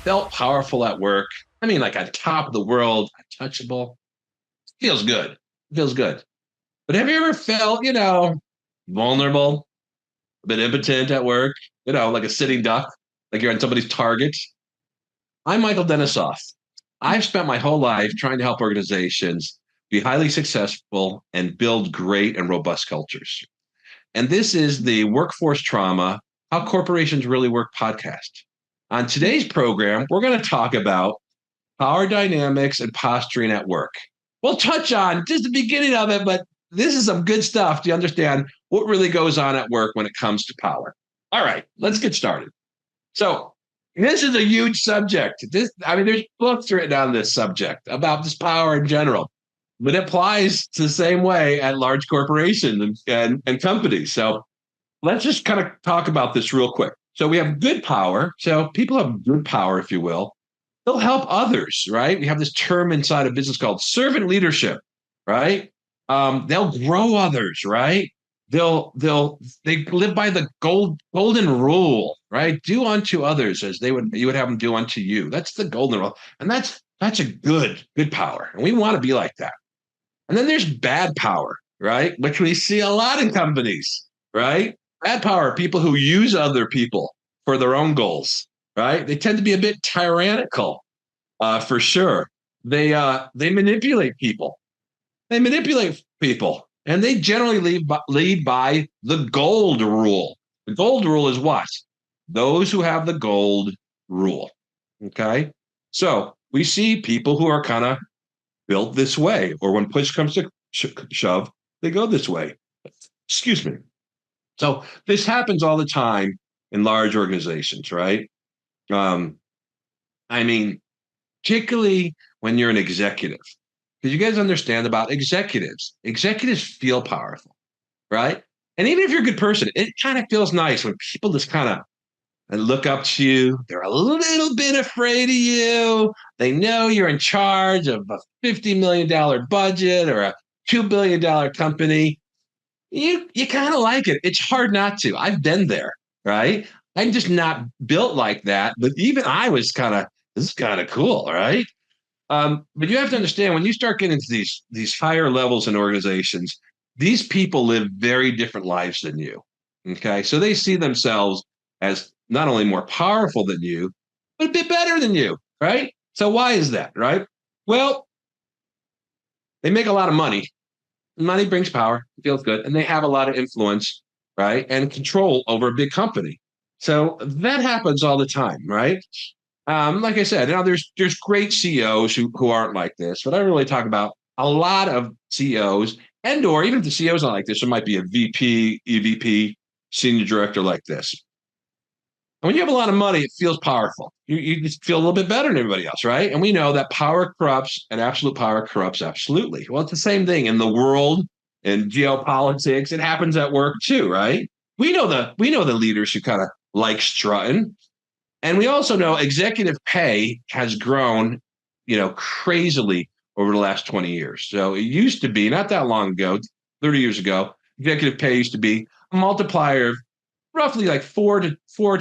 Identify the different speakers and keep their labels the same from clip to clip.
Speaker 1: felt powerful at work. I mean, like on top of the world, untouchable. Feels good. Feels good. But have you ever felt, vulnerable, a bit impotent at work, like a sitting duck, like you're on somebody's target? I'm Michael Denisoff. I've spent my whole life trying to help organizations be highly successful and build great and robust cultures. And this is the Workforce Trauma How Corporations Really Work podcast. On today's program, we're going to talk about power dynamics and posturing at work. We'll touch on just the beginning of it, but this is some good stuff to understand what really goes on at work when it comes to power. All right, let's get started. So, this is a huge subject. There's books written on this subject about this power in general, but it applies to the same way at large corporations and companies. So, let's just kind of talk about this real quick. So, we have good power. So, people have good power, if you will. They'll help others, right? We have this term inside of business called servant leadership, right? They'll grow others, right? They live by the golden rule, right? Do unto others as you would have them do unto you. That's the golden rule, and that's a good power, and we want to be like that. And then there's bad power, right? Which we see a lot in companies, right? Bad power, people who use other people for their own goals, right? They tend to be a bit tyrannical, for sure. They manipulate people. They manipulate people, and they generally lead by the gold rule. The gold rule is what? Those who have the gold rule. Okay, so we see people who are kind of built this way, or when push comes to shove, they go this way. Excuse me. So this happens all the time in large organizations, right? Um, I mean, particularly when you're an executive, because you guys understand about executives. Executives feel powerful, right? And even if you're a good person, it kind of feels nice when people just kind of look up to you. They're a little bit afraid of you. They know you're in charge of a $50 million budget or a $2 billion company. You kind of like it. It's hard not to. I've been there, right? I'm just not built like that. But even I was kind of, this is kind of cool, right? But you have to understand when you start getting into these higher levels in organizations, these people live very different lives than you. Okay, so they see themselves as not only more powerful than you, but a bit better than you, right? So why is that, right? Well, they make a lot of money. Money brings power, it feels good, and they have a lot of influence, right, and control over a big company. So that happens all the time, right? Like I said, now there's great CEOs who aren't like this, but I really talk about a lot of CEOs and or even if the CEO's not like this, there might be a VP, EVP, senior director like this. And when you have a lot of money, it feels powerful. You just feel a little bit better than everybody else, right? And we know that power corrupts and absolute power corrupts absolutely. Well, it's the same thing in the world and geopolitics. It happens at work too, right? We know the leaders who kind of like strutting, and we also know executive pay has grown, crazily over the last 20 years. So it used to be not that long ago, 30 years ago, executive pay used to be a multiplier of roughly like four to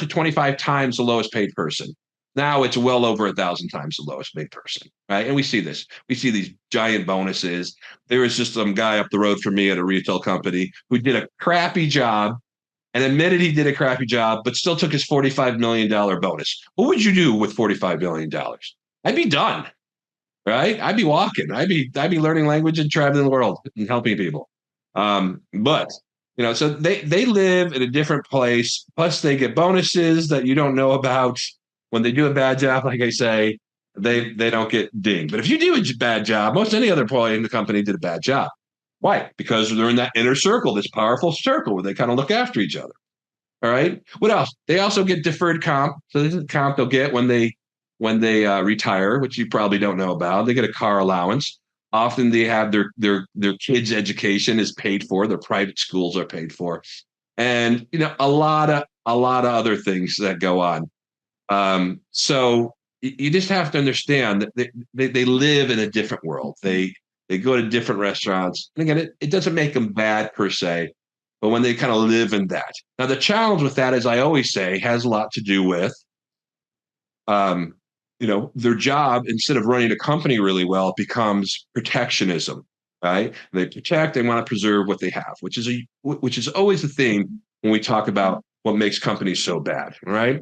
Speaker 1: 25 times the lowest paid person. Now it's well over 1,000 times the lowest paid person, right? And we see this. We see these giant bonuses. There was just some guy up the road from me at a retail company who did a crappy job and admitted he did a crappy job, but still took his $45 million bonus. What would you do with $45 million? I'd be done, right? I'd be walking. I'd be learning language and traveling the world and helping people. But so they live in a different place. Plus, they get bonuses that you don't know about. When they do a bad job, like I say, they don't get dinged. But if you do a bad job, most any other employee in the company did a bad job. Why? Because they're in that inner circle, this powerful circle where they kind of look after each other. All right. What else? They also get deferred comp. So this is the comp they'll get when they retire, which you probably don't know about. They get a car allowance. Often they have their kids' education is paid for. Their private schools are paid for, and a lot of other things that go on. So you just have to understand that they live in a different world. They go to different restaurants. And again, it doesn't make them bad per se, but when they kind of live in that. Now, the challenge with that, as I always say, has a lot to do with their job, instead of running a company really well, becomes protectionism, right? They protect, they want to preserve what they have, which is always the theme when we talk about what makes companies so bad, right?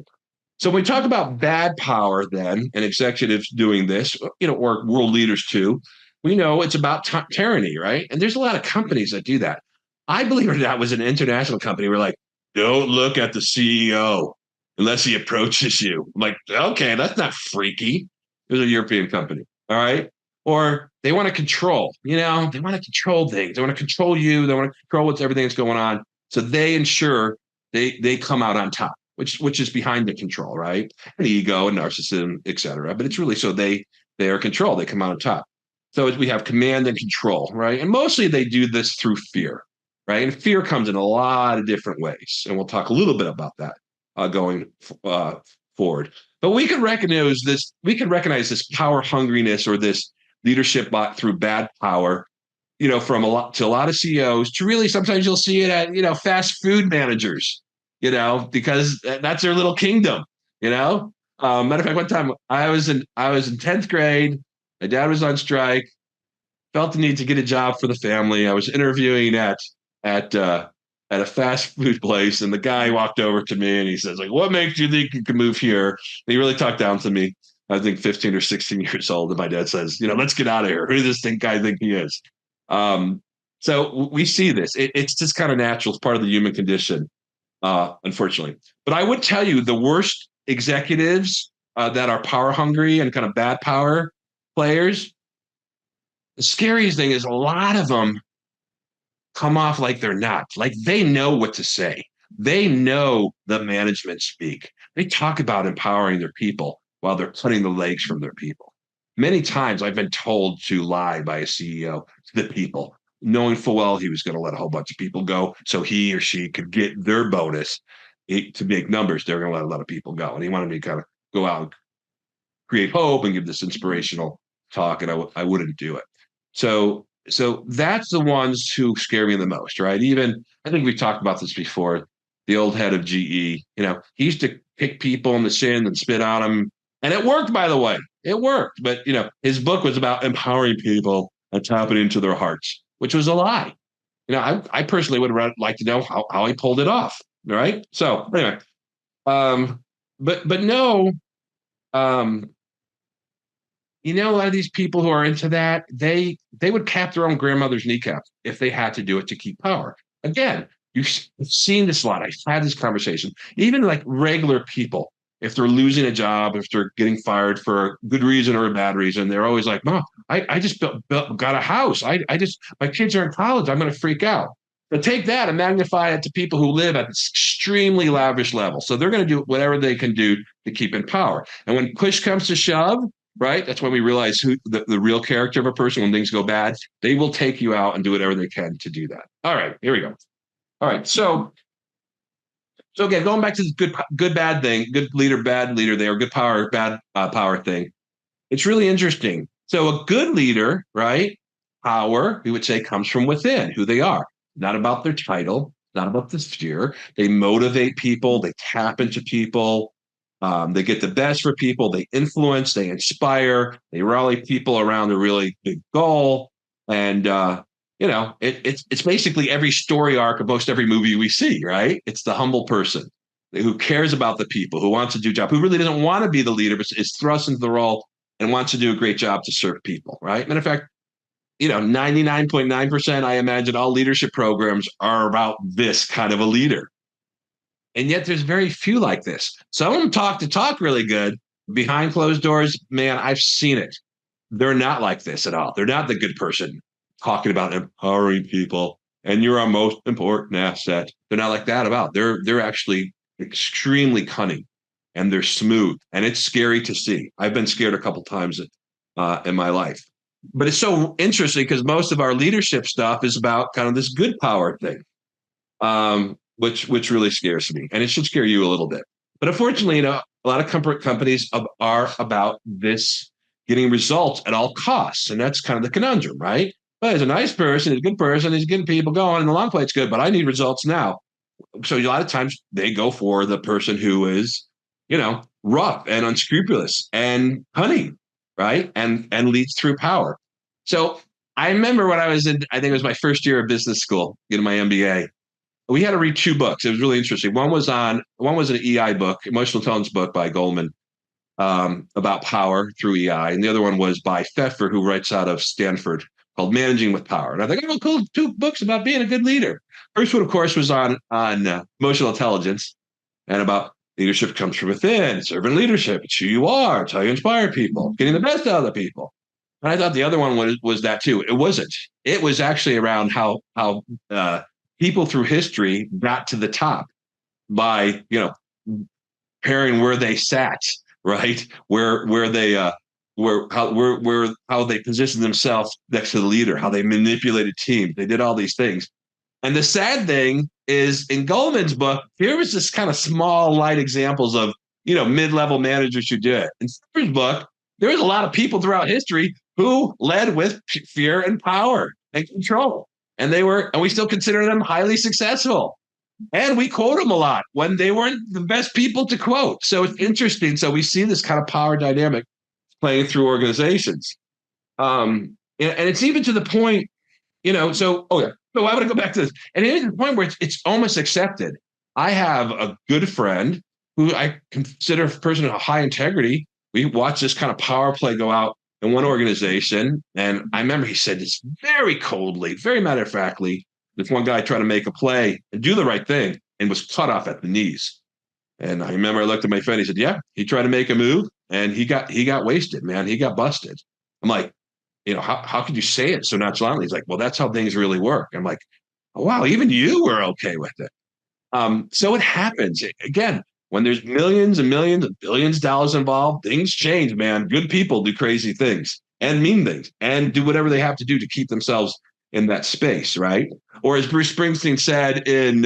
Speaker 1: So when we talk about bad power, then, and executives doing this, or world leaders too, we know it's about tyranny, right? And there's a lot of companies that do that. I believe it or not was an international company. We're like, don't look at the CEO unless he approaches you. I'm like, okay, that's not freaky. It was a European company, all right? Or they want to control, they want to control things. They want to control you. They want to control everything that's going on. So they ensure they come out on top, which is behind the control, right? And ego and narcissism, et cetera. But it's really so they are control. They come out on top. So we have command and control, right? And mostly they do this through fear, right? And fear comes in a lot of different ways, and we'll talk a little bit about that going forward. But we can recognize this. We can recognize this power hungriness or this leadership through bad power, from a lot of CEOs to really sometimes you'll see it at fast food managers, because that's their little kingdom. Matter of fact, one time I was in 10th grade. My dad was on strike. Felt the need to get a job for the family. I was interviewing at at a fast food place, and the guy walked over to me and he says, like, "What makes you think you can move here?" And he really talked down to me. I think 15 or 16 years old, and my dad says, "Let's get out of here. Who does this guy think he is?" Um, so we see this. It's just kind of natural. It's part of the human condition, unfortunately. But I would tell you the worst executives that are power hungry and kind of bad power players, the scariest thing is a lot of them come off like they're not. Like they know what to say. They know the management speak. They talk about empowering their people while they're cutting the legs from their people. Many times I've been told to lie by a CEO to the people, knowing full well he was going to let a whole bunch of people go so he or she could get their bonus to make numbers. They're going to let a lot of people go. And he wanted me to kind of go out and create hope and give this inspirational talk, and I wouldn't do it. So that's the ones who scare me the most, right? Even I think we've talked about this before. The old head of GE, he used to kick people in the shin and spit on them, and it worked. By the way, it worked. But his book was about empowering people and tapping into their hearts, which was a lie. I personally would like to know how he pulled it off. Right. So anyway, but no, um, a lot of these people who are into that, they would cap their own grandmother's kneecap if they had to do it to keep power. Again, you've seen this a lot. I've had this conversation. Even like regular people, if they're losing a job, if they're getting fired for a good reason or a bad reason, they're always like, "Mom, I just got a house. My kids are in college. I'm going to freak out." But take that and magnify it to people who live at this extremely lavish level. So they're going to do whatever they can do to keep in power. And when push comes to shove, right? That's when we realize who the real character of a person when things go bad. They will take you out and do whatever they can to do that. All right, here we go. All right, so again, going back to this good bad thing, good leader, bad leader there, good power, bad power thing. It's really interesting. So a good leader, right? Power, we would say, comes from within, who they are, not about their title, not about the sphere. They motivate people, they tap into people. They get the best for people. They influence, they inspire, they rally people around a really big goal. And, it's basically every story arc of most every movie we see, right? It's the humble person who cares about the people, who wants to do a job, who really doesn't want to be the leader, but is thrust into the role and wants to do a great job to serve people, right? Matter of fact, 99.9%, I imagine all leadership programs are about this kind of a leader. And yet there's very few like this. Some of them talk really good. Behind closed doors, man, I've seen it. They're not like this at all. They're not the good person talking about empowering people and you're our most important asset. They're not like that about. They're actually extremely cunning and they're smooth. And it's scary to see. I've been scared a couple times in my life. But it's so interesting because most of our leadership stuff is about kind of this good power thing. Which really scares me, and it should scare you a little bit. But unfortunately, a lot of companies are about this getting results at all costs, and that's kind of the conundrum, right? Well, he's a nice person, he's a good person, he's getting people going, and the long play's good, but I need results now. So a lot of times they go for the person who is, rough and unscrupulous and cunning, right? And leads through power. So I remember when I was in, I think it was my first year of business school, getting my MBA. We had to read two books. It was really interesting. One was an EI book, emotional intelligence book by Goldman, about power through EI, and the other one was by Pfeffer, who writes out of Stanford, called Managing with Power. And I think, oh, cool, two books about being a good leader. First one, of course, was on emotional intelligence and about leadership comes from within, servant leadership. It's who you are. It's how you inspire people, getting the best out of the people. And I thought the other one was that too. It wasn't. It was actually around how people through history got to the top by pairing where they sat, right? Where they where how they positioned themselves next to the leader, how they manipulated teams. They did all these things. And the sad thing is, in Goldman's book, here was this kind of small, light examples of mid-level managers who did it. In Pfeffer's book, there was a lot of people throughout history who led with fear and power and control, and we still consider them highly successful. And we quote them a lot when they weren't the best people to quote. So it's interesting. So we see this kind of power dynamic playing through organizations. And it's even to the point, so, oh yeah. So I want to go back to this. And it's the point where it's almost accepted. I have a good friend who I consider a person of high integrity. We watched this kind of power play go out in one organization. And I remember he said this very coldly, very matter-of-factly. This one guy tried to make a play and do the right thing and was cut off at the knees. And I remember I looked at my friend. He said, "Yeah, he tried to make a move and he got wasted, man. He got busted." I'm like, how could you say it so nonchalantly? He's like, "Well, that's how things really work." I'm like, oh, wow, even you were okay with it. So it happens. Again, when there's millions and millions and billions of dollars involved, things change, man. Good people do crazy things and mean things and do whatever they have to do to keep themselves in that space, right? Or as Bruce Springsteen said in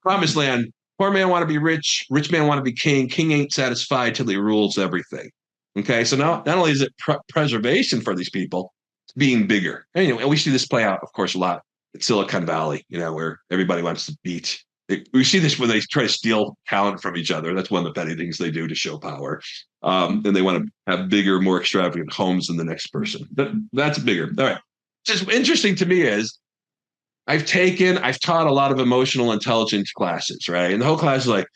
Speaker 1: Promised Land, poor man want to be rich, rich man want to be king, king ain't satisfied till he rules everything. Okay, so now not only is it preservation for these people, it's being bigger. Anyway, and we see this play out, of course, a lot in Silicon Valley, where everybody wants to beat. We see this when they try to steal talent from each other. That's one of the petty things they do to show power. And they want to have bigger, more extravagant homes than the next person. That's bigger. All right. Just interesting to me is I've taught a lot of emotional intelligence classes, right? And the whole class is like,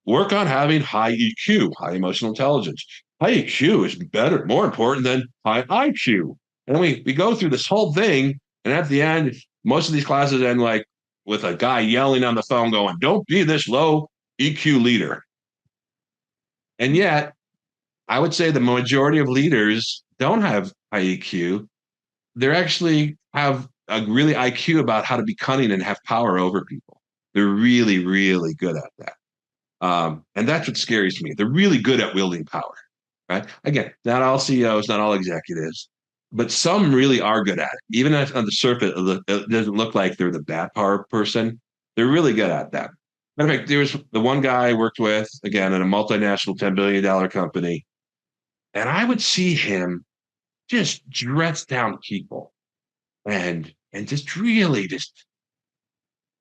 Speaker 1: work on having high EQ, high emotional intelligence. High EQ is better, more important than high IQ. And we go through this whole thing, and at the end, most of these classes end like with a guy yelling on the phone going, "Don't be this low EQ leader." And yet, I would say the majority of leaders don't have high EQ. They actually have a really IQ about how to be cunning and have power over people. They're really, really good at that. And that's what scares me. They're really good at wielding power, right? Again, not all CEOs, not all executives, but some really are good at it. Even if on the surface, it doesn't look like they're the bad power person. They're really good at that. Matter of fact, there was the one guy I worked with, again, in a multinational $10 billion company, and I would see him just dress down people and just really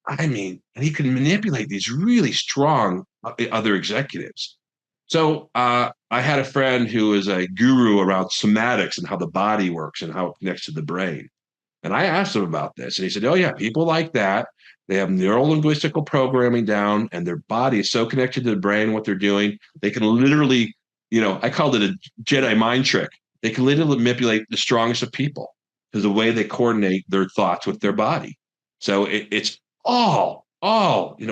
Speaker 1: and he could manipulate these really strong other executives. So I had a friend who is a guru around somatics and how the body works and how it connects to the brain. And I asked him about this, and he said, "Oh yeah, people like that. They have neuro-linguistical programming down, and their body is so connected to the brain, what they're doing. They can literally, I called it a Jedi mind trick. They can literally manipulate the strongest of people because the way they coordinate their thoughts with their body. So it's all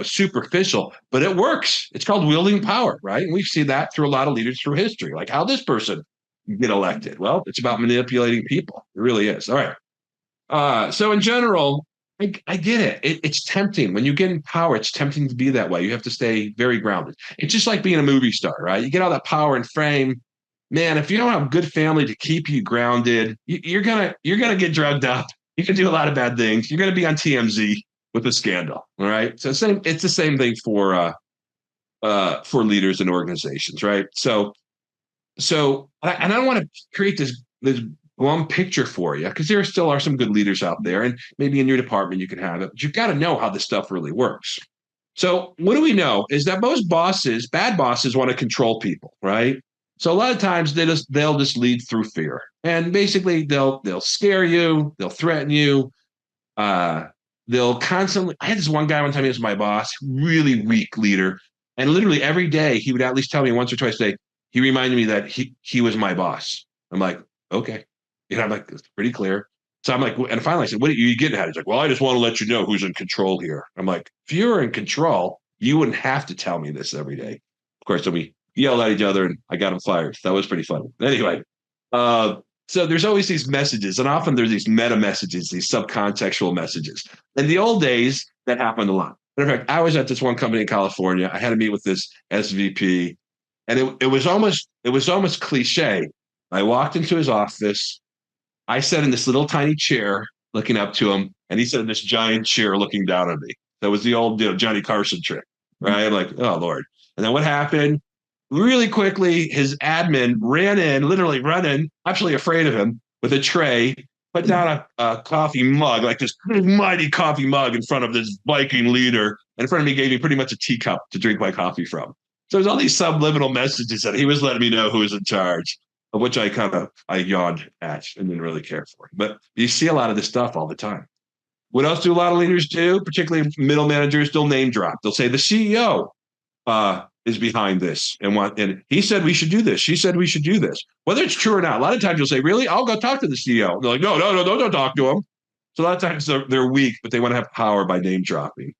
Speaker 1: superficial, but it works. It's called wielding power, right? And we see that through a lot of leaders through history, like how this person get elected. Well, it's about manipulating people. It really is. All right. So in general, I get it. It's tempting. When you get in power, it's tempting to be that way. You have to stay very grounded. It's just like being a movie star, right? You get all that power and fame. Man, if you don't have a good family to keep you grounded, you're gonna get drugged up. You can do a lot of bad things. You're gonna be on TMZ with a scandal. All right. So it's the same thing for leaders and organizations, right? So I don't want to create this glum picture for you, because there still are some good leaders out there, and maybe in your department you can have it, but you've got to know how this stuff really works. So what do we know is that most bosses, bad bosses, want to control people, right? So a lot of times they'll just lead through fear, and basically they'll scare you, they'll threaten you, uh, they'll constantly. I had this one guy one time. He was my boss, really weak leader, and literally every day he would at least tell me once or twice a day. He reminded me that he was my boss. I'm like, okay, I'm like, it's pretty clear. So I'm like, and finally I said, what are you getting at? He's like, well, I just want to let you know who's in control here. I'm like, if you were in control, you wouldn't have to tell me this every day. Of course, then we yelled at each other, and I got him fired. That was pretty funny. Anyway, uh, so there's always these messages, and often there's these meta messages, these subcontextual messages. In the old days, that happened a lot. Matter of fact, I was at this one company in California. I had to meet with this SVP, and it was almost cliche. I walked into his office. I sat in this little tiny chair looking up to him, and he sat in this giant chair looking down at me. That was the old Johnny Carson trick, right? I'm like, oh Lord. And then what happened? Really quickly, his admin ran in, literally running, actually afraid of him, with a tray, put down a coffee mug, like this mighty coffee mug in front of this Viking leader. And in front of me, gave me pretty much a teacup to drink my coffee from. So there's all these subliminal messages that he was letting me know who was in charge, of which I yawned at and didn't really care for. But you see a lot of this stuff all the time. What else do a lot of leaders do? Particularly middle managers, they'll name drop. They'll say the CEO is behind this and he said we should do this. She said we should do this. Whether it's true or not, a lot of times you'll say, really? I'll go talk to the CEO. They're like, no, no, no, don't talk to him. So a lot of times they're weak, but they want to have power by name dropping.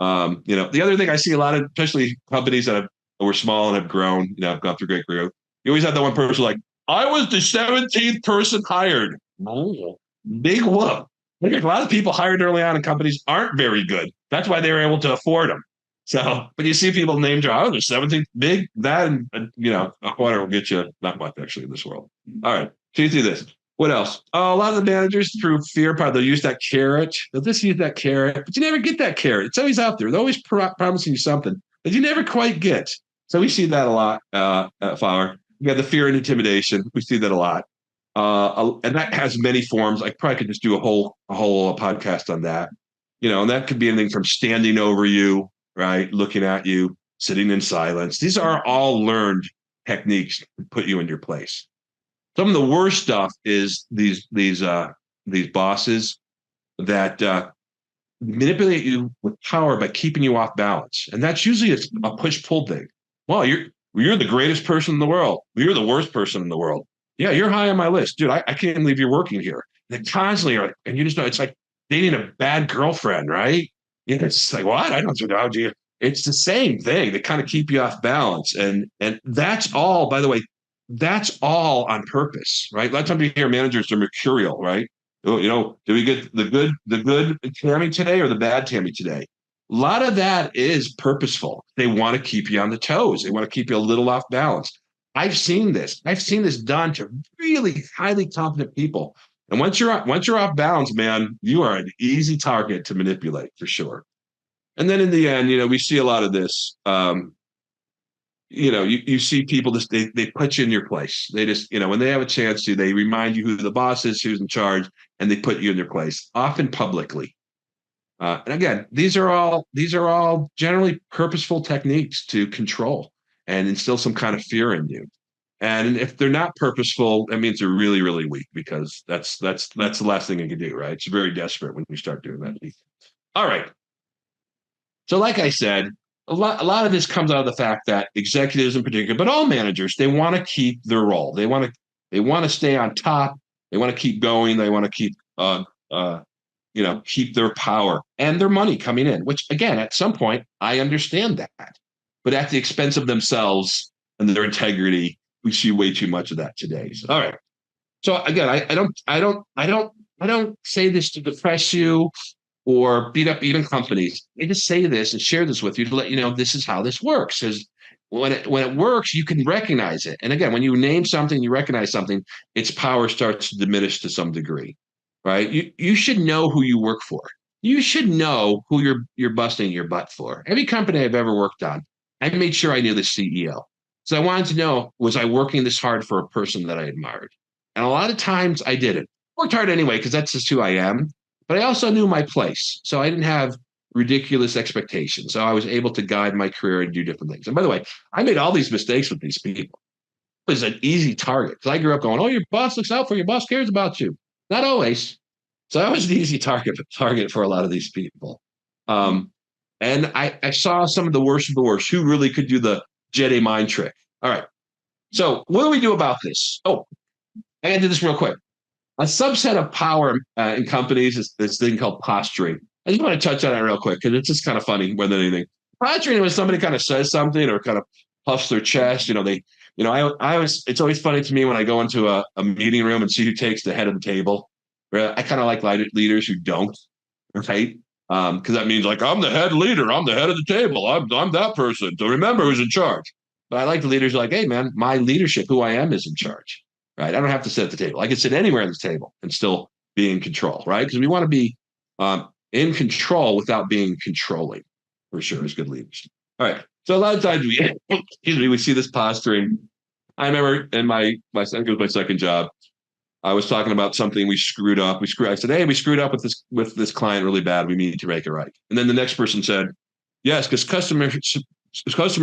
Speaker 1: The other thing I see a lot of, especially companies that were small and have grown, have gone through great growth. You always have that one person like, I was the 17th person hired. Oh, big whoop. A lot of people hired early on in companies aren't very good. That's why they were able to afford them. So, but you see people name drop, oh, the 17th, big, that, and a quarter will get you not much actually in this world. All right. So you see this. What else? Oh, a lot of the managers through fear, probably they'll use that carrot. They'll just use that carrot, but you never get that carrot. It's always out there. They're always promising you something that you never quite get. So we see that a lot at Flower. You got the fear and intimidation. We see that a lot. And that has many forms. I probably could just do a whole podcast on that. And that could be anything from standing over you, right, looking at you, sitting in silence. These are all learned techniques to put you in your place. Some of the worst stuff is these bosses that manipulate you with power by keeping you off balance, and that's usually a push pull thing. Well, you're the greatest person in the world. You're the worst person in the world. Yeah, you're high on my list, dude. I can't believe you're working here. They constantly are, and you just know it's like dating a bad girlfriend, right? Yeah, it's like what? I don't know how do you. It's the same thing. They kind of keep you off balance, and that's all. By the way, that's all on purpose, right? A lot of times you hear managers are mercurial, right? Do we get the good Tammy today or the bad Tammy today? A lot of that is purposeful. They want to keep you on the toes. They want to keep you a little off balance. I've seen this. I've seen this done to really highly competent people. And once you're off balance, man, you are an easy target to manipulate for sure. And then in the end, we see a lot of this. You see people just they put you in your place. They just, when they have a chance to, they remind you who the boss is, who's in charge, and they put you in your place, often publicly. And again, these are all generally purposeful techniques to control and instill some kind of fear in you. And if they're not purposeful, that means they're really, really weak, because that's the last thing you can do, right? It's very desperate when you start doing that. All right. So like I said, a lot of this comes out of the fact that executives in particular, but all managers, they want to keep their role. They want to stay on top. They want to keep going. They want to keep keep their power and their money coming in, which again, at some point, I understand that. But at the expense of themselves and their integrity, we see way too much of that today. So, all right. So again, I don't say this to depress you or beat up even companies. I just say this and share this with you to let you know this is how this works. Because when it works, you can recognize it. And again, when you name something, you recognize something, its power starts to diminish to some degree, right? You should know who you work for. You should know who you're busting your butt for. Every company I've ever worked on, I made sure I knew the CEO. So I wanted to know, was I working this hard for a person that I admired? And a lot of times I didn't. Worked hard anyway, because that's just who I am. But I also knew my place. So I didn't have ridiculous expectations. So I was able to guide my career and do different things. And by the way, I made all these mistakes with these people. It was an easy target because I grew up going, "Oh, your boss looks out for you. Your boss cares about you." Not always. So I was an easy target for a lot of these people. Um, and I saw some of the worst of the worst who really could do the Jedi mind trick. All right. So what do we do about this? Oh, I got to do this real quick. A subset of power in companies is this thing called posturing. I just want to touch on it real quick because it's just kind of funny more than anything. Posturing when somebody kind of says something or kind of puffs their chest. I was. It's always funny to me when I go into a meeting room and see who takes the head of the table. I kind of like leaders who don't, right? Because that means like I'm the head leader, I'm the head of the table, I'm that person. So remember who's in charge. But I like the leaders who are like, hey man, my leadership, who I am, is in charge. Right? I don't have to sit at the table. I can sit anywhere at the table and still be in control, right? Because we want to be in control without being controlling, for sure, as good leaders. All right. So a lot of times we see this posturing. I remember in my second job, I was talking about something we screwed up. I said, "Hey, we screwed up with this client really bad. We need to make it right." And then the next person said, "Yes, because customer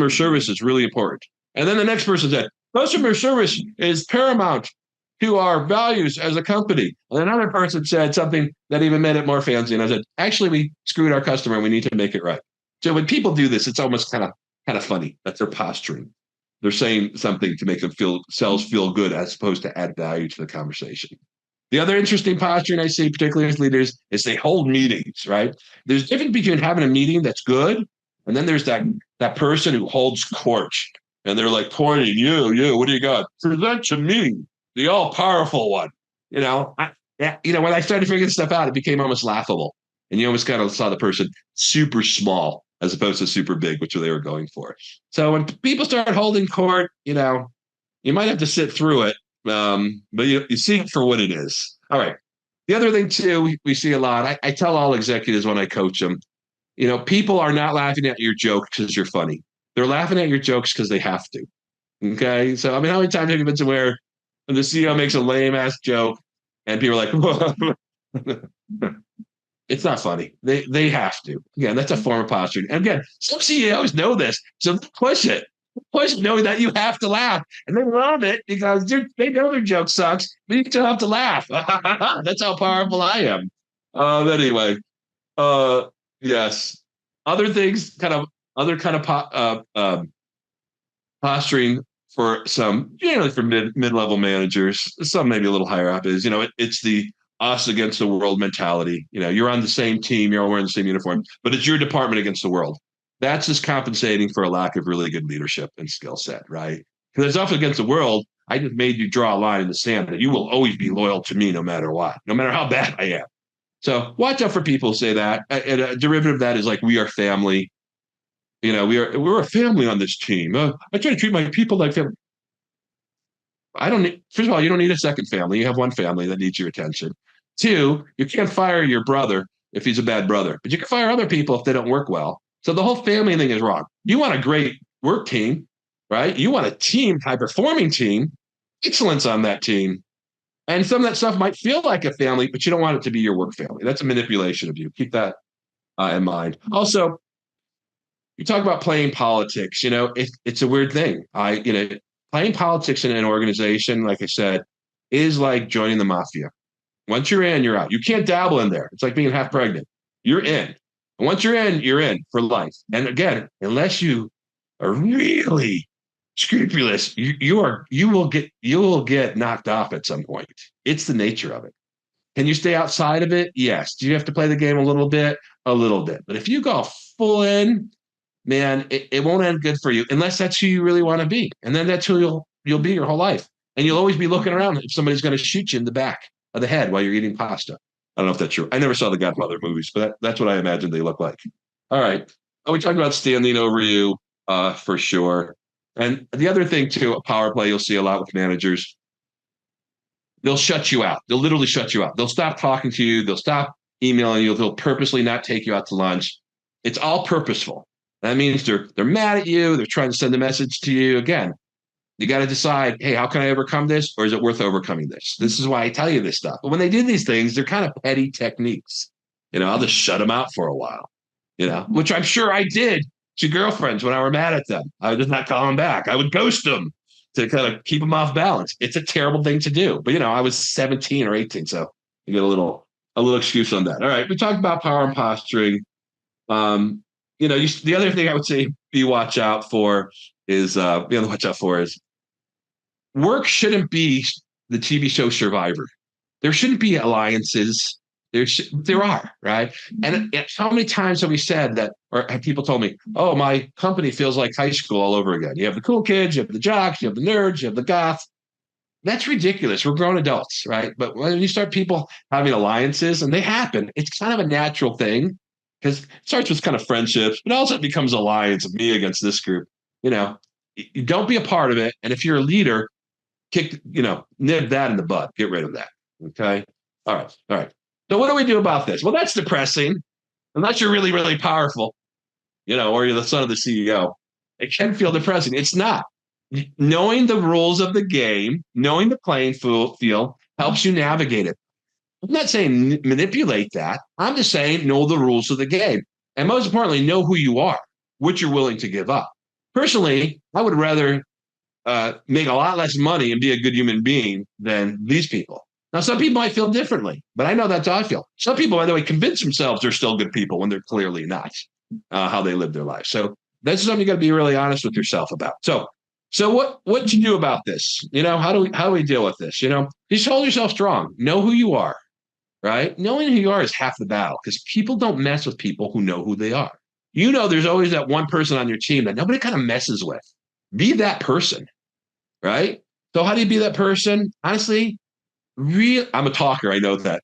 Speaker 1: service is really important." And then the next person said, "Customer service is paramount to our values as a company." And another person said something that even made it more fancy. And I said, "Actually, we screwed our customer and we need to make it right." So when people do this, it's almost kind of funny. That's their posturing. They're saying something to make themselves feel good as opposed to add value to the conversation. The other interesting posturing I see, particularly as leaders, is they hold meetings, right? There's a difference between having a meeting that's good, and then there's that person who holds court, and they're like pointing, you, what do you got? Present to me, the all-powerful one. When I started figuring this stuff out, it became almost laughable. And you almost kind of saw the person super small as opposed to super big, which they were going for. So when people start holding court, you might have to sit through it, but you see it for what it is. All right. The other thing, too, we see a lot. I tell all executives when I coach them, people are not laughing at your joke because you're funny. They're laughing at your jokes because they have to. Okay. So, how many times have you been somewhere and the CEO makes a lame ass joke and people are like, it's not funny. They have to. Again, that's a form of posturing. And again, some CEOs know this, so push it. Push knowing that you have to laugh, and they love it because they know their joke sucks, but you still have to laugh. That's how powerful I am. Anyway, yes. Other things, other kind of posturing for some, generally for mid-level managers, some maybe a little higher up is, it's the us against the world mentality. You're on the same team, you're all wearing the same uniform, but it's your department against the world. That's just compensating for a lack of really good leadership and skill set, right? Because it's us against the world. I just made you draw a line in the sand that you will always be loyal to me no matter what, no matter how bad I am. So watch out for people who say that. And a derivative of that is like, we are family. We're a family on this team. I try to treat my people like family. First of all, you don't need a second family. You have one family that needs your attention. Two, you can't fire your brother if he's a bad brother, but you can fire other people if they don't work well. So the whole family thing is wrong. You want a great work team, right? You want a team, high performing team, excellence on that team. And some of that stuff might feel like a family, but you don't want it to be your work family. That's a manipulation of you. Keep that in mind. Also, you talk about playing politics. It's a weird thing. Playing politics in an organization, like I said, is like joining the mafia. Once you're in, you're out. You can't dabble in there. It's like being half pregnant. You're in. And once you're in for life. And again, unless you are really scrupulous, you will get knocked off at some point. It's the nature of it. Can you stay outside of it? Yes. Do you have to play the game a little bit? A little bit. But if you go full in, man, it won't end good for you unless that's who you really want to be. And then that's who you'll be your whole life. And you'll always be looking around if somebody's going to shoot you in the back of the head while you're eating pasta. I don't know if that's true. I never saw the Godfather movies, but that's what I imagine they look like. All right. We talked about standing over you for sure. And the other thing, too, a power play you'll see a lot with managers, they'll shut you out. They'll literally shut you out. They'll stop talking to you. They'll stop emailing you. They'll purposely not take you out to lunch. It's all purposeful. That means they're mad at you. They're trying to send a message to you. Again, you got to decide, hey, how can I overcome this? Or is it worth overcoming this? This is why I tell you this stuff. But when they do these things, they're kind of petty techniques. I'll just shut them out for a while. which I'm sure I did to girlfriends when I were mad at them. I would just not call them back. I would ghost them to kind of keep them off balance. It's a terrible thing to do. But, I was 17 or 18, so you get a little excuse on that. All right, we talked about power and posturing. The other thing I would say watch out for is work shouldn't be the TV show Survivor. There shouldn't be alliances. There are, right? And how many times have we said that, or have people told me, oh, my company feels like high school all over again. You have the cool kids, you have the jocks, you have the nerds, you have the goths. That's ridiculous. We're grown adults, right? But when you start people having alliances, and they happen, it's kind of a natural thing because it starts with kind of friendships, but also it becomes alliance of me against this group. You don't be a part of it. And if you're a leader, nib that in the bud. Get rid of that. Okay. All right. All right. So what do we do about this? Well, that's depressing. Unless you're really, really powerful, or you're the son of the CEO. It can feel depressing. It's not. Knowing the rules of the game, knowing the playing field helps you navigate it. I'm not saying manipulate that. I'm just saying know the rules of the game. And most importantly, know who you are, what you're willing to give up. Personally, I would rather make a lot less money and be a good human being than these people. Now, some people might feel differently, but I know that's how I feel. Some people, by the way, convince themselves they're still good people when they're clearly not, how they live their life. So that's something you got to be really honest with yourself about. So what you do about this? How do we deal with this? Just hold yourself strong. Know who you are, right? Knowing who you are is half the battle because people don't mess with people who know who they are. There's always that one person on your team that nobody kind of messes with. Be that person, right? So how do you be that person? Honestly, I'm a talker. I know that.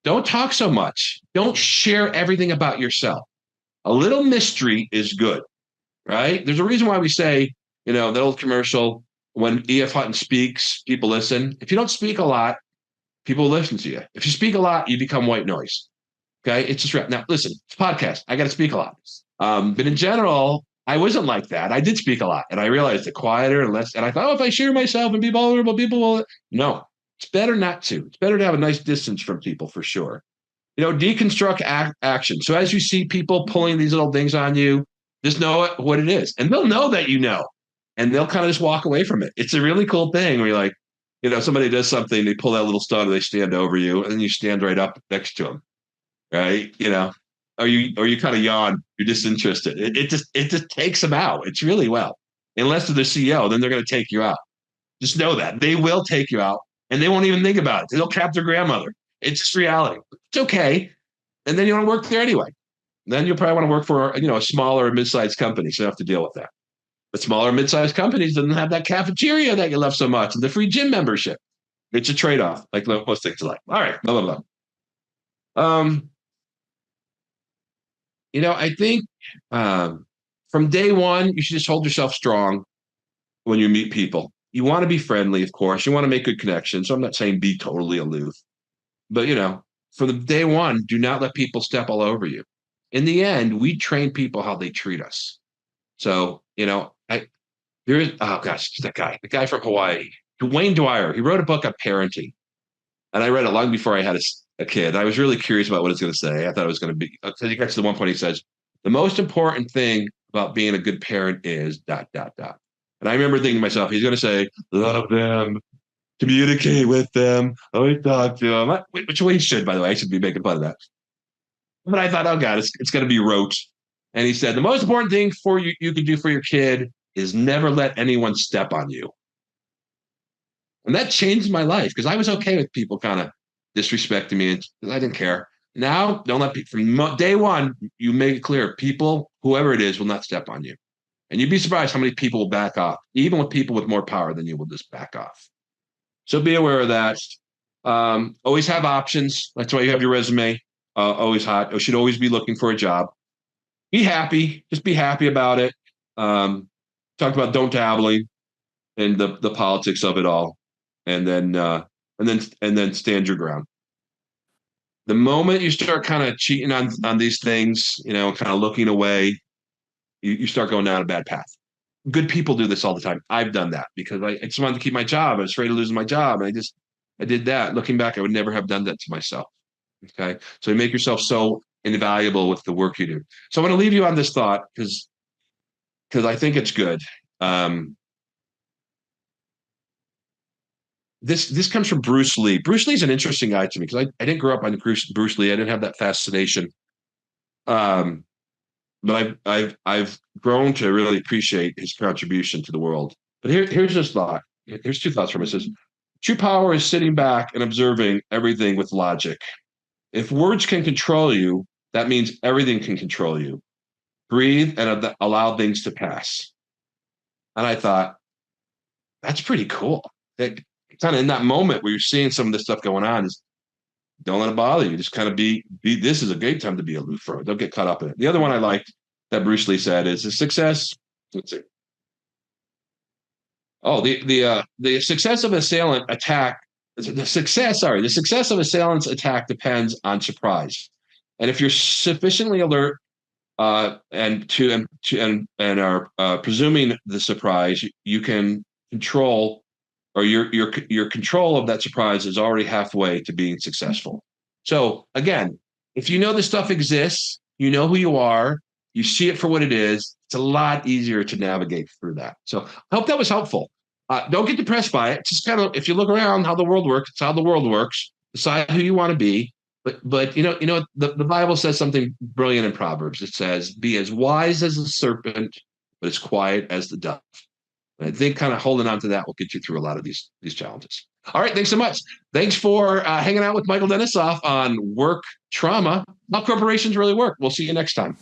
Speaker 1: Don't talk so much. Don't share everything about yourself. A little mystery is good, right? There's a reason why we say, that old commercial, when E.F. Hutton speaks, people listen. If you don't speak a lot, people listen to you. If you speak a lot, you become white noise. Okay? It's just now. Listen, it's a podcast. I got to speak a lot. But in general, I wasn't like that. I did speak a lot, and I realized the quieter and less. And I thought, if I share myself and be vulnerable, people will. No, it's better not to. It's better to have a nice distance from people for sure. Deconstruct action. So as you see people pulling these little things on you, just know what it is, and they'll know that and they'll kind of just walk away from it. It's a really cool thing where you're like, somebody does something, they pull that little stone, they stand over you, and then you stand right up next to them, right? Or you kind of yawn, you're disinterested. It just takes them out. It's really well. Unless they're the CEO, then they're going to take you out. Just know that they will take you out, and they won't even think about it. They'll cap their grandmother. It's just reality. It's okay, and then you want to work there anyway. Then you'll probably want to work for a smaller mid-sized company, so you don't have to deal with that. But smaller mid-sized companies doesn't have that cafeteria that you love so much and the free gym membership. It's a trade-off, like most things in life. All right, blah blah blah. I think from day one, you should just hold yourself strong when you meet people. You want to be friendly, of course. You want to make good connections. So I'm not saying be totally aloof, but from the day one, do not let people step all over you. In the end, we train people how they treat us. So that guy, the guy from Hawaii, Wayne Dwyer. He wrote a book on parenting, and I read it long before I had a kid. I was really curious about what it's going to say. I thought it was going to be. He gets to the one point he says, "The most important thing about being a good parent is ... And I remember thinking to myself, he's going to say, love them, communicate with them, always talk to them, which we should, by the way. I should be making fun of that. But I thought, oh God, it's going to be rote. And he said, the most important thing you can do for your kid is never let anyone step on you. And that changed my life because I was okay with people kind of disrespecting me and I didn't care. Now, don't let people, from day one, you make it clear, people, whoever it is, will not step on you. And you'd be surprised how many people will back off, even with people with more power than you will just back off. So be aware of that. Always have options. That's why you have your resume always hot. You should always be looking for a job. Be happy. Just be happy about it. Talked about don't dabbling and the politics of it all, and then stand your ground. The moment you start kind of cheating on these things, kind of looking away, you start going down a bad path. Good people do this all the time. I've done that because I just wanted to keep my job. I was afraid of losing my job, and I did that. Looking back, I would never have done that to myself. Okay, so you make yourself so invaluable with the work you do. So I'm going to leave you on this thought because I think it's good. This comes from Bruce Lee. Bruce Lee is an interesting guy to me because I didn't grow up on Bruce Lee. I didn't have that fascination. But I've grown to really appreciate his contribution to the world. But here's his thought. Here's two thoughts from it. It says, true power is sitting back and observing everything with logic. If words can control you, that means everything can control you. Breathe and allow things to pass. And I thought, that's pretty cool. Kind of in that moment where you're seeing some of this stuff going on, is don't let it bother you. Just kind of be. This is a great time to be aloof from it. Don't get caught up in it. The other one I liked that Bruce Lee said is the success. Let's see. Oh, the success of assailant attack. The success of assailant's attack depends on surprise. And if you're sufficiently alert and are presuming the surprise, you can control, or your control of that surprise is already halfway to being successful. So again, if you know this stuff exists, you know who you are, you see it for what it is, it's a lot easier to navigate through that. So I hope that was helpful. Don't get depressed by it. Just kind of, if you look around how the world works, it's how the world works. Decide who you want to be. But the Bible says something brilliant in Proverbs. It says, "Be as wise as the serpent, but as quiet as the dove." And I think kind of holding on to that will get you through a lot of these challenges. All right, thanks so much. Thanks for hanging out with Michael Denisoff on work trauma. How corporations really work. We'll see you next time.